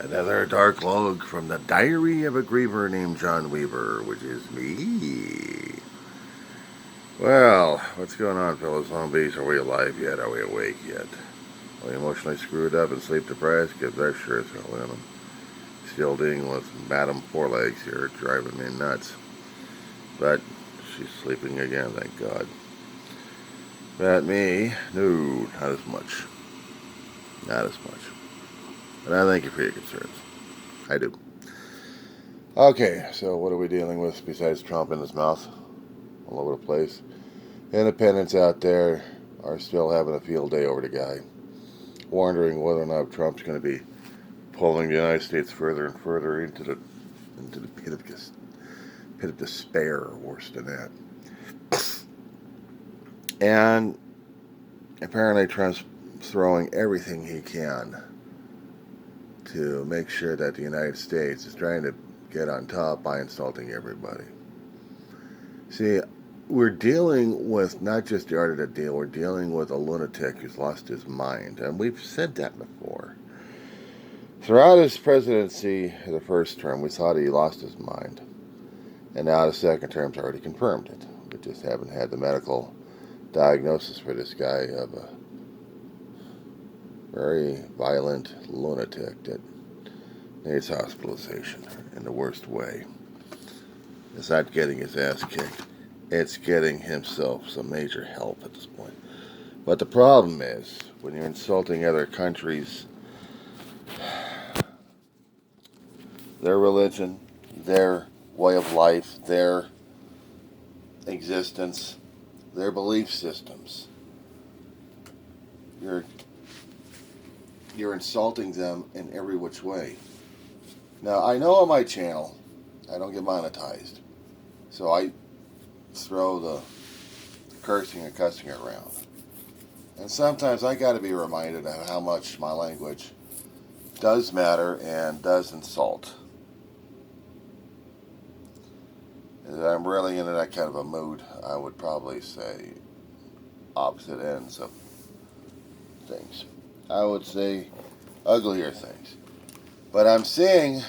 Another dark log from the diary of a griever named John Weaver, which is me. Well, what's going on, fellow zombies? Are we alive yet? Are we awake yet? Are we emotionally screwed up and sleep deprived? Because I sure as hell am. Still dealing with Madam Fourlegs here, driving me nuts. But she's sleeping again, thank God. But me, no, not as much. Not as much. But I thank you for your concerns. I do. Okay, so what are we dealing with besides Trump in his mouth all over the place? Independents out there are still having a field day over the guy, wondering whether or not Trump's going to be pulling the United States further and further into the pit of despair, or worse than that. And apparently Trump's throwing everything he can to make sure that the United States is trying to get on top by insulting everybody. See, we're dealing with not just the art of the deal, we're dealing with a lunatic who's lost his mind. And we've said that before. Throughout his presidency, the first term, we thought he lost his mind. And now the second term's already confirmed it. We just haven't had the medical diagnosis for this guy of a very violent lunatic that needs hospitalization in the worst way. It's not getting his ass kicked. It's getting himself some major help at this point. But the problem is, when you're insulting other countries, their religion, their way of life, their existence, their belief systems, you're insulting them in every which way. Now, I know on my channel, I don't get monetized, so I throw the cursing and cussing around. And sometimes I got to be reminded of how much my language does matter and does insult. If I'm really in that kind of a mood, I would probably say opposite ends of things. I would say uglier things. But I'm seeing,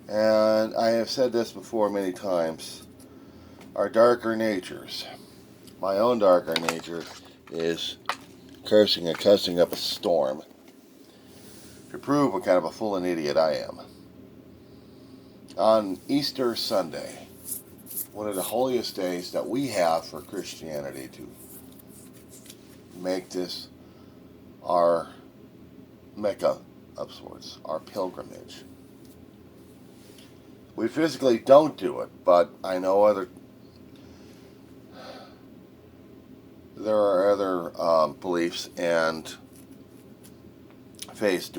and I have said this before many times, our darker natures. My own darker nature is cursing and cussing up a storm to prove what kind of a fool and idiot I am. On Easter Sunday, one of the holiest days that we have for Christianity to make this our Mecca of sorts, our pilgrimage. We physically don't do it, but I know there are other beliefs and faiths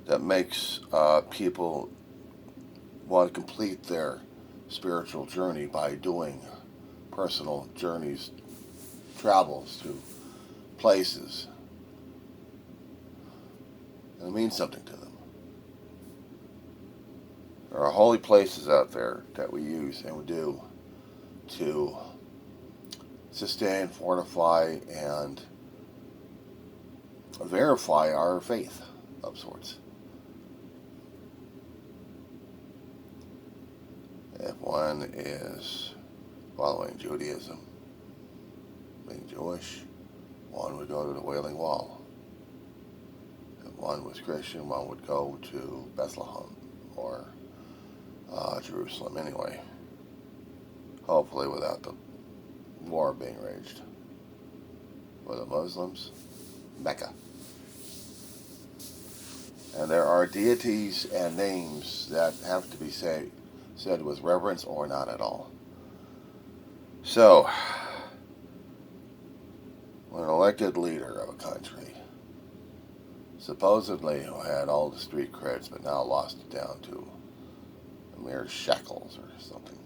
that makes people want to complete their spiritual journey by doing personal journeys, travels to places. And it means something to them. There are holy places out there that we use and we do to sustain, fortify, and verify our faith of sorts. If one is following Judaism, being Jewish, one would go to the Wailing Wall. If one was Christian, one would go to Bethlehem or Jerusalem anyway. Hopefully without the war being raged. For the Muslims, Mecca. And there are deities and names that have to be said with reverence or not at all. So, when an elected leader of a country, supposedly who had all the street creds but now lost it down to a mere shekels or something.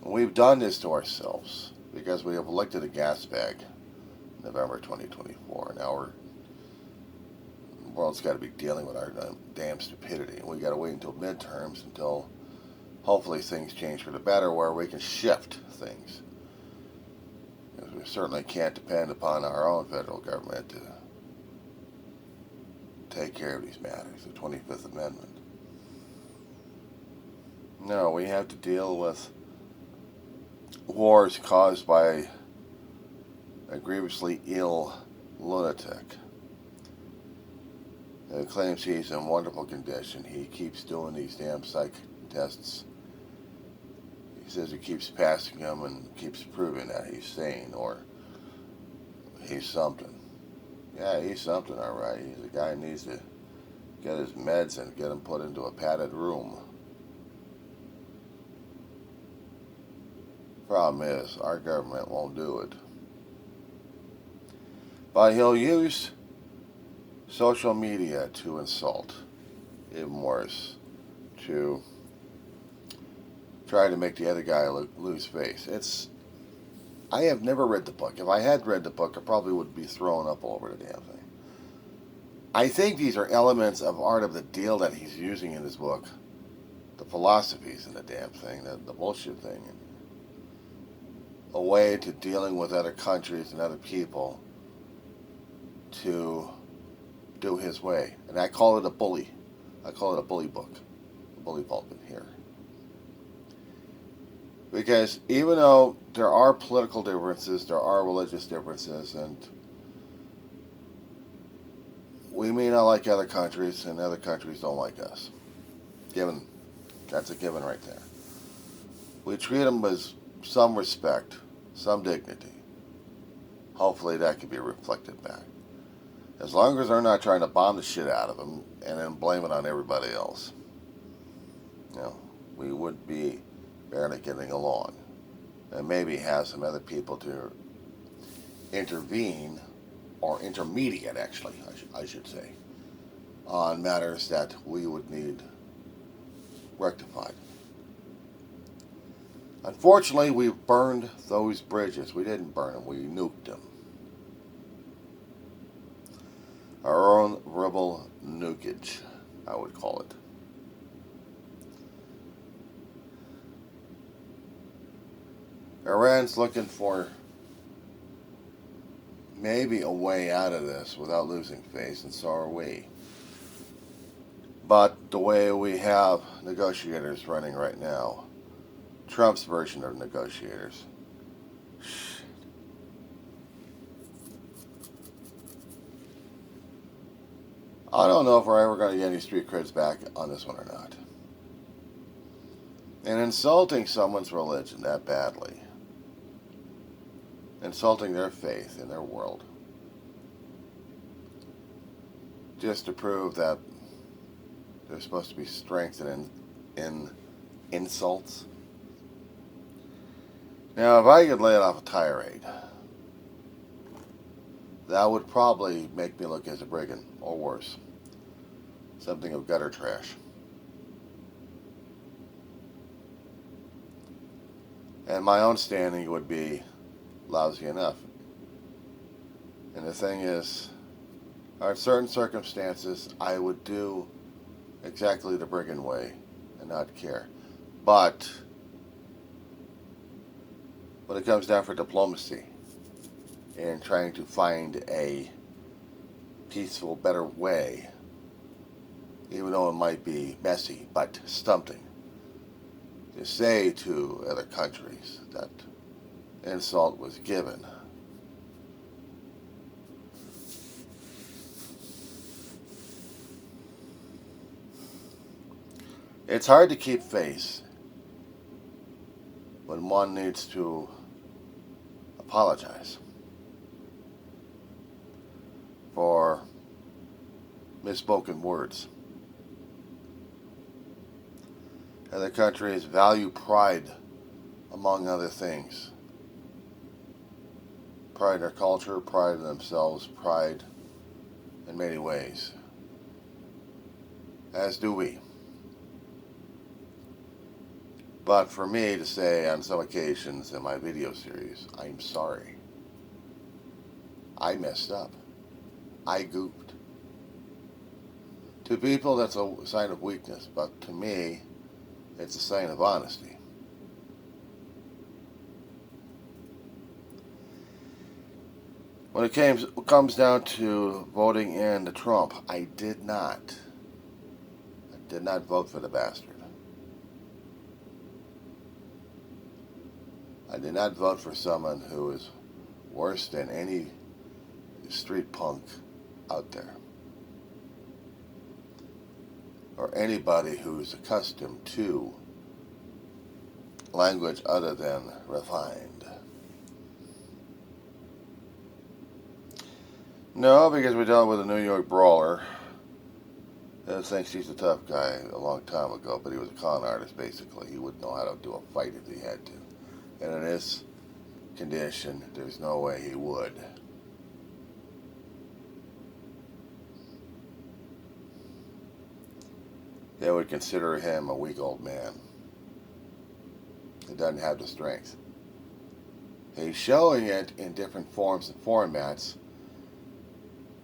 We've done this to ourselves because we have elected a gas bag in November 2024. Now the world's got to be dealing with our damn stupidity, and we got to wait until midterms until hopefully things change for the better, where we can shift things. Because we certainly can't depend upon our own federal government to take care of these matters, the 25th Amendment. No, we have to deal with wars caused by a grievously ill lunatic who claims he's in wonderful condition. He keeps doing these damn psych tests. He says he keeps passing them and keeps proving that he's sane or he's something. Yeah, he's something, all right. He's a guy who needs to get his meds and get him put into a padded room. Problem is, our government won't do it. But he'll use social media to insult, even worse, to try to make the other guy lose face. I have never read the book. If I had read the book, I probably would be throwing up all over the damn thing. I think these are elements of art of the deal that he's using in his book. The philosophies in the damn thing, the bullshit thing. A way to dealing with other countries and other people to do his way. And I call it a bully. I call it a bully book. A bully pulpit here. Because even though there are political differences, there are religious differences, and we may not like other countries, and other countries don't like us. That's a given right there. We treat them with some respect, some dignity. Hopefully that can be reflected back. As long as they're not trying to bomb the shit out of them and then blame it on everybody else. We would be barely getting along. And maybe have some other people to intervene, or intermediate actually, I should say, on matters that we would need rectified. Unfortunately, we burned those bridges. We didn't burn them, we nuked them. Our own rebel nukage, I would call it. Iran's looking for maybe a way out of this without losing face, and so are we. But the way we have negotiators running right now, Trump's version of negotiators, I don't know if we're ever going to get any street creds back on this one or not. And insulting someone's religion that badly, insulting their faith in their world, just to prove that they're supposed to be strengthened in insults. Now, if I could lay it off a tirade, that would probably make me look as a brigand, or worse, something of gutter trash. And my own standing would be lousy enough. And the thing is, in certain circumstances, I would do exactly the brigand way and not care. But when it comes down for diplomacy and trying to find a peaceful, better way, even though it might be messy, but something to say to other countries that insult was given. It's hard to keep face when one needs to apologize for misspoken words. Other countries value pride, among other things. Pride in their culture, pride in themselves, pride in many ways. As do we. But for me to say on some occasions in my video series, I'm sorry. I messed up. I goofed. To people, that's a sign of weakness, but to me, it's a sign of honesty. When it comes down to voting in the Trump, I did not. I did not vote for the bastard. I did not vote for someone who is worse than any street punk out there, or anybody who's accustomed to language other than refined. No, because we dealt with a New York brawler that thinks he's a tough guy a long time ago, but he was a con artist, basically. He wouldn't know how to do a fight if he had to. And in this condition, there's no way he would. They would consider him a weak old man. He doesn't have the strength. He's showing it in different forms and formats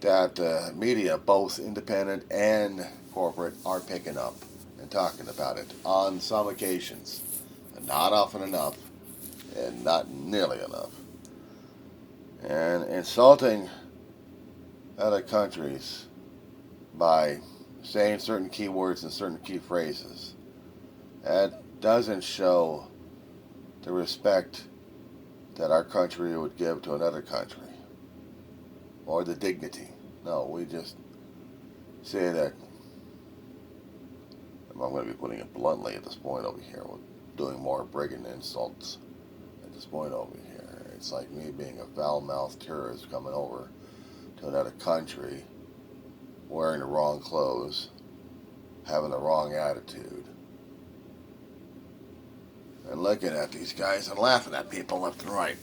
that the media, both independent and corporate, are picking up and talking about it on some occasions. Not often enough, and not nearly enough. And insulting other countries by saying certain keywords and certain key phrases, that doesn't show the respect that our country would give to another country, or the dignity. No, we just say that, I'm going to be putting it bluntly at this point over here, we're doing more brigand insults at this point over here. It's like me being a foul-mouthed terrorist coming over to another country, wearing the wrong clothes, having the wrong attitude, and looking at these guys and laughing at people left and right.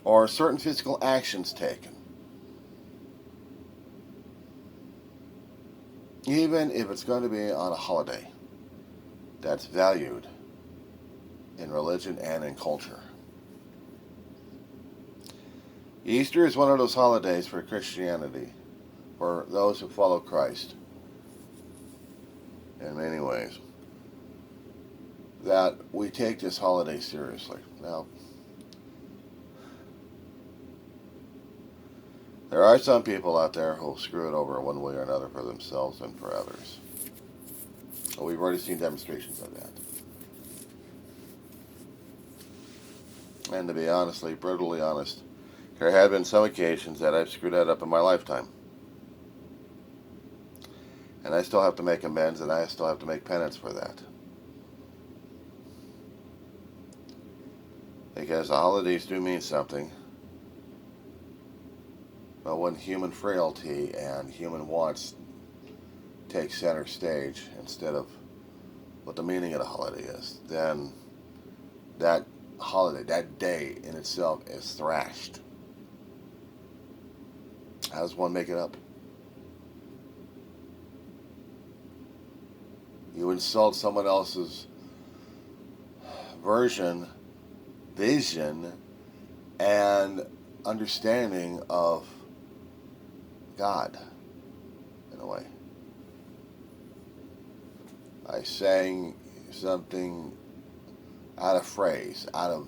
Or certain physical actions taken. Even if it's going to be on a holiday that's valued in religion and in culture. Easter is one of those holidays for Christianity, for those who follow Christ, in many ways, that we take this holiday seriously. Now, there are some people out there who'll screw it over one way or another for themselves and for others. Well, we've already seen demonstrations of that. And to be brutally honest, there have been some occasions that I've screwed that up in my lifetime. And I still have to make amends, and I still have to make penance for that. Because the holidays do mean something. But when human frailty and human wants take center stage instead of what the meaning of the holiday is, then that holiday, that day in itself is thrashed. How does one make it up? You insult someone else's vision, and understanding of God, in a way. I sang something out of phrase, out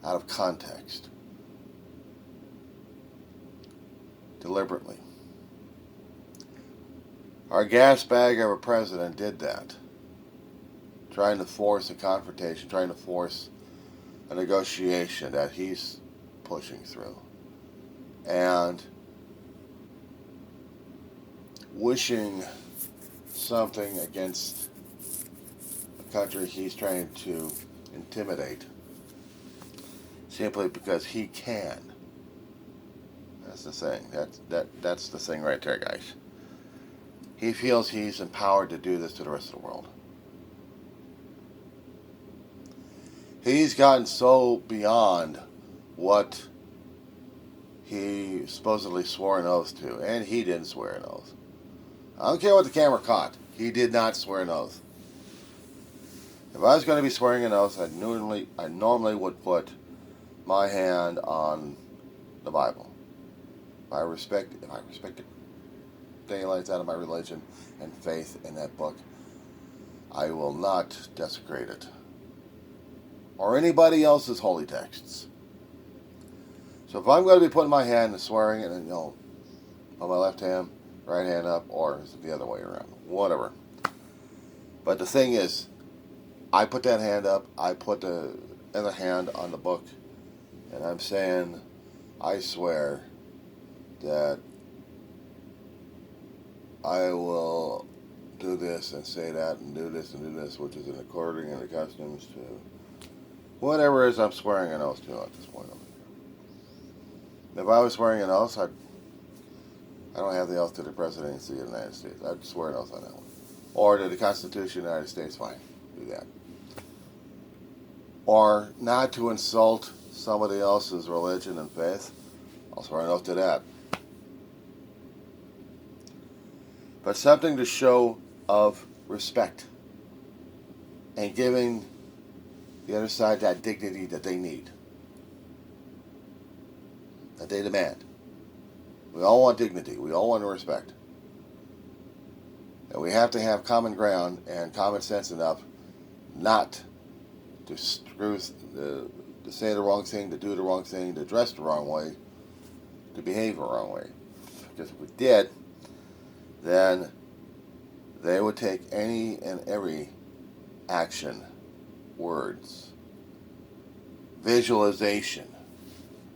of context, deliberately. Our gas bag of a president did that, trying to force a confrontation, trying to force a negotiation that he's pushing through, and wishing something against a country he's trying to intimidate simply because he can. That's the thing. That's the thing right there, guys. He feels he's empowered to do this to the rest of the world. He's gotten so beyond what he supposedly swore an oath to, and he didn't swear an oath. I don't care what the camera caught. He did not swear an oath. If I was going to be swearing an oath, I normally would put my hand on the Bible. If I respect the daylights out of my religion and faith in that book, I will not desecrate it. or anybody else's holy texts. So if I'm going to be putting my hand and swearing, and on my left hand, right hand up, or is it the other way around? Whatever. But the thing is, I put that hand up, I put the other hand on the book, and I'm saying, I swear that I will do this and say that and do this and do this, which is in according and the customs to whatever it is I'm swearing an oath to at this point. If I was swearing an oath, I don't have the oath to the presidency of the United States. I'd swear an oath on that one. Or to the Constitution of the United States, fine, do that. Or not to insult somebody else's religion and faith, I'll swear an oath to that. But something to show of respect and giving the other side that dignity that they need, that they demand. We all want dignity. We all want respect. And we have to have common ground and common sense enough not to to say the wrong thing, to do the wrong thing, to dress the wrong way, to behave the wrong way. Because if we did, then they would take any and every action, words, visualization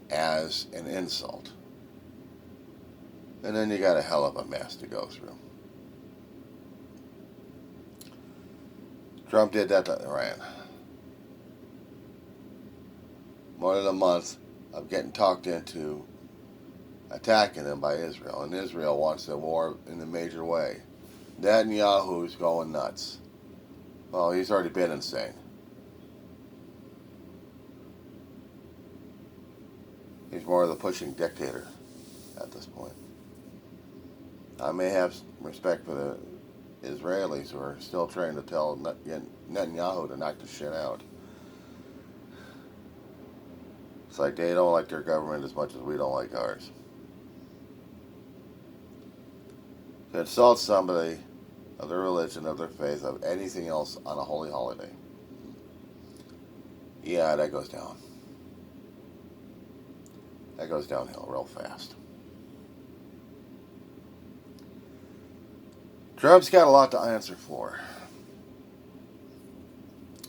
as an insult. And then you got a hell of a mess to go through. Trump did that to Iran. More than a month of getting talked into attacking them by Israel. And Israel wants a war in a major way. Netanyahu's going nuts. Well, he's already been insane. He's more of the pushing dictator at this point. I may have respect for the Israelis who are still trying to tell Netanyahu to knock the shit out. It's like they don't like their government as much as we don't like ours. To insult somebody of their religion, of their faith, of anything else on a holy holiday, yeah, that goes down. That goes downhill real fast. Trump's got a lot to answer for.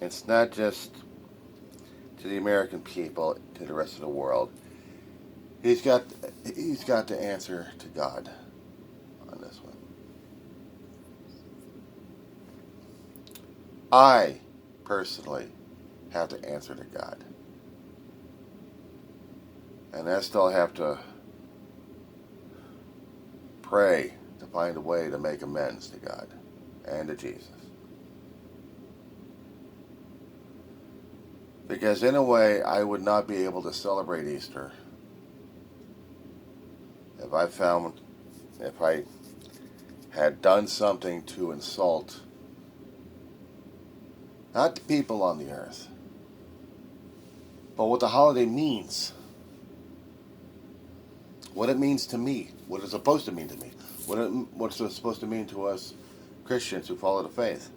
It's not just to the American people, to the rest of the world. He's got to answer to God on this one. I personally have to answer to God. And I still have to pray to find a way to make amends to God and to Jesus. Because in a way, I would not be able to celebrate Easter if I had done something to insult not the people on the earth, but what the holiday means. What it means to me, what it's supposed to mean to me, what it's supposed to mean to us Christians who follow the faith.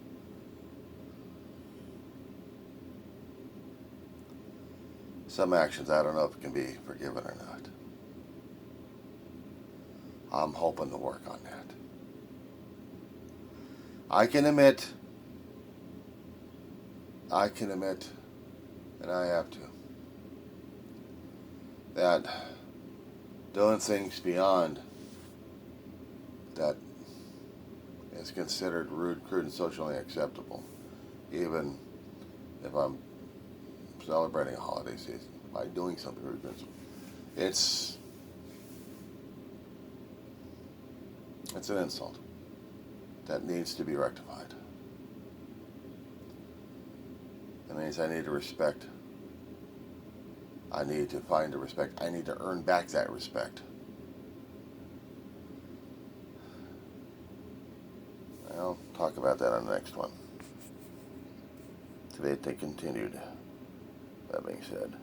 Some actions, I don't know if it can be forgiven or not. I'm hoping to work on that. I can admit, and I have to, that doing things beyond that is considered rude, crude, and socially acceptable, even if I'm celebrating a holiday season by doing something rude, it's an insult that needs to be rectified. It means I need to respect. I need to find the respect. I need to earn back that respect. I'll talk about that on the next one. Today they continued. That being said.